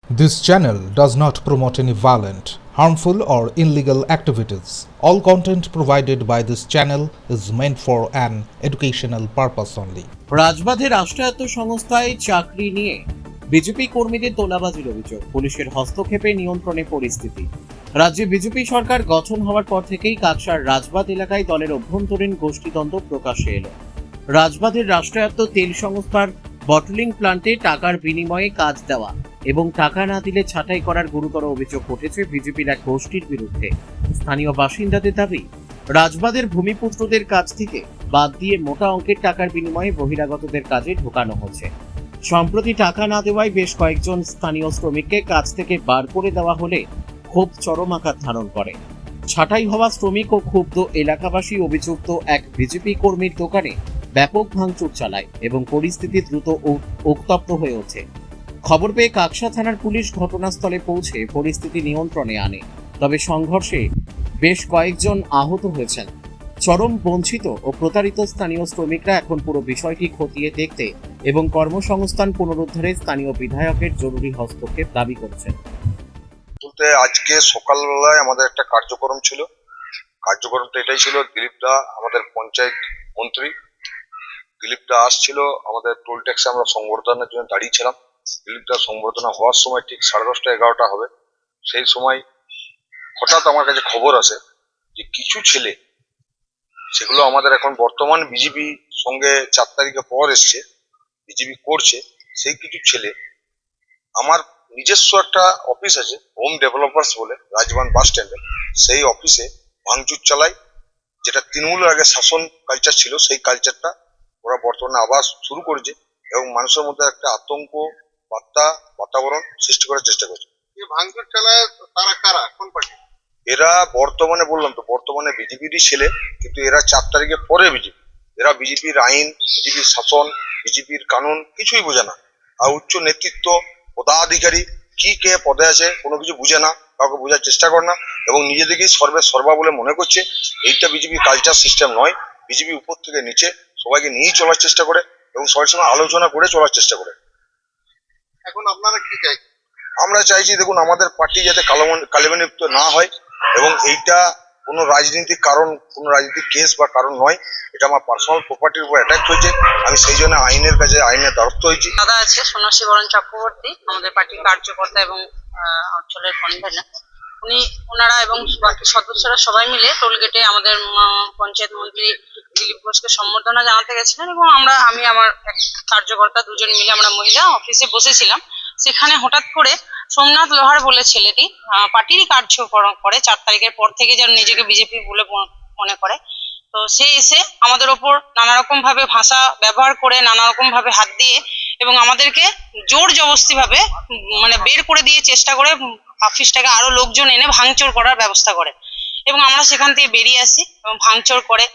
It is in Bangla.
This channel does not promote any violent, harmful, or illegal activities. All content provided by this channel is meant for an educational purpose only. রাজবাঁধে রাষ্ট্রায়ত্ত সংস্থায় চাকরি নিয়ে বিজেপি কর্মীদের তোলাবাজির অভিযোগ, পুলিশের হস্তক্ষেপে নিয়ন্ত্রণে পরিস্থিতি। রাজ্যে বিজেপি সরকার গঠন হওয়ার পর থেকেই কাকসার রাজবাঁধ এলাকায় দলের অভ্যন্তরীণ গোষ্ঠীদ্বন্দ্ব প্রকাশ্যে এলো। রাজবাঁধের রাষ্ট্রায়ত্ত তেল সংস্থার বটলিং প্লান্টে টাকার বিনিময়ে কাজ দেওয়া এবং টাকা না দিলে ছাঁটাই করার গুরুতর অভিযোগ উঠেছে বিজেপির এক গোষ্ঠীর বিরুদ্ধে। স্থানীয় বাসিন্দাদের দাবি, রাজবাঁধের ভূমিপুত্রদের কাছ থেকে বাদ দিয়ে মোটা অঙ্কের টাকার বিনিময়ে বহিরাগতদের কাজে ঢোকানো হচ্ছে। সম্প্রতি টাকা না দেওয়ায় বেশ কয়েকজন স্থানীয় শ্রমিককে কাজ থেকে বার করে দেওয়া হলে ক্ষোভ চরম আকার ধারণ করে। ছাঁটাই হওয়া শ্রমিক ও ক্ষুব্ধ এলাকাবাসী অভিযুক্ত এক বিজেপি কর্মীর দোকানে ব্যাপক ভাঙচুর চালায় এবং পরিস্থিতি দ্রুত উত্তপ্ত হয়ে ওঠে। খবর পেয়ে কাকসা থানার পুলিশ ঘটনাস্থলে পৌঁছে পরিস্থিতি নিয়ন্ত্রণে আনে, তবে সংঘর্ষে বেশ কয়েকজন আহত হয়েছেন। চরম বঞ্চিত ও প্রতারিত স্থানীয় শ্রমিকরা এখন পুরো বিষয়টি খতিয়ে দেখতে এবং কর্মসংস্থান পুনরুদ্ধারে স্থানীয় বিধায়কের জরুরি হস্তক্ষেপ দাবি করছেন। বলতে আজকে সকালবেলায় আমাদের একটা কার্যক্রম ছিল। কার্যক্রমটা এটাই ছিল, দিলীপ দা আমাদের পঞ্চায়েত মন্ত্রী, দিলীপ দা আসছিল আমাদের টোল ট্যাক্সে, আমরা সংবর্ধনার জন্য দাঁড়িয়েছিলাম। দিলীপ দা সংবর্ধনা হওয়ার সময় ঠিক 10:30 11টা হবে, সেই সময় হঠাৎ আমার কাছে খবর আসে যে কিছু ছেলে, সেগুলো আমাদের এখন বর্তমান বিজেপি সঙ্গে 4 তারিখে পর এসছে, বিজেপি করছে, সেই কিছু ছেলে আমার নিজস্ব একটা অফিস আছে হোম ডেভেলপার্স বলে রাজবাঁধ বাস স্ট্যান্ডে, সেই অফিসে ভাঙচুর চালায়। যেটা তৃণমূলের আগে শাসন কালচার ছিল, সেই কালচারটা ওরা বর্তমানে আবার শুরু করেছে এবং মানুষের মধ্যে একটা আতঙ্ক বাতাবরণ সৃষ্টি করার চেষ্টা করছে। ভাঙচুর চালায় তারা কারা, কোন পার্টি? এরা বর্তমানে বললাম তো, বর্তমানে বিজেপিরই ছেলে, কিন্তু এরা 4 তারিখে পরে বিজেপি। এরা বিজেপির আইন, বিজেপির শাসন, বিজেপির কানুন কিছুই বোঝে না। আর উচ্চ নেতৃত্ব, পদাধিকারী কি কে পদে আছে কোনো কিছু বুঝে না, কাউকে বোঝার চেষ্টা করে না এবং নিজেদেরকেই সর্বা বলে মনে করছে। এইটা বিজেপি কালচার সিস্টেম নয়। বিজেপি উপর থেকে নিচে সবাইকে নিয়েই চলার চেষ্টা করে এবং সবার সঙ্গে আলোচনা করে চলার চেষ্টা করে। এখন আপনারা কি চাই? আমরা চাইছি, দেখুন, আমাদের পার্টি যাতে কালিমালিপ্ত না হয় এবং এইটা কোনো রাজনীতিক কারণ, কোনো রাজনীতিক কেস বা কারণ নয়। এটা আমার পার্সোনাল প্রপার্টির উপর অ্যাটাক হয়েছে। আমি সেই জন্য আইনের দ্বারস্থ হয়েছি। দাদা আছে সন্ন্যাসী বরণ চক্রবর্তী, আমাদের পার্টির কার্যকর্তা এবং অঞ্চলের কনভেনর। ওনারা এবং বাকি সদস্যরা সবাই মিলে টোলগেটে আমাদের পঞ্চায়েত মন্ত্রী দিলীপ ঘোষকে সম্বর্ধনা জানাতে গেছিলেন এবং আমি আমার এক কার্যকর্তা দুজন মিলে আমরা মহিলা অফিসে বসেছিলাম। সেখানে হঠাৎ করে সোমনাথ লোহার বলে ছেলেটি পার্টিরই কার্যক্রম করে, 4 তারিখের পর থেকে যেন নিজেকে বিজেপি বলে মনে করে, তো সে এসে আমাদের ওপর নানা রকম ভাবে ভাষা ব্যবহার করে, নানা রকম ভাবে হাত দিয়ে এবং আমাদেরকে জোর জবরদস্তি ভাবে বের করে দিয়ে চেষ্টা করে অফিসটাকে আরো লোকজন এনে ভাঙচুর করার ব্যবস্থা করে এবং আমরা সেখান থেকে বেরিয়ে আসি এবং ভাঙচুর করে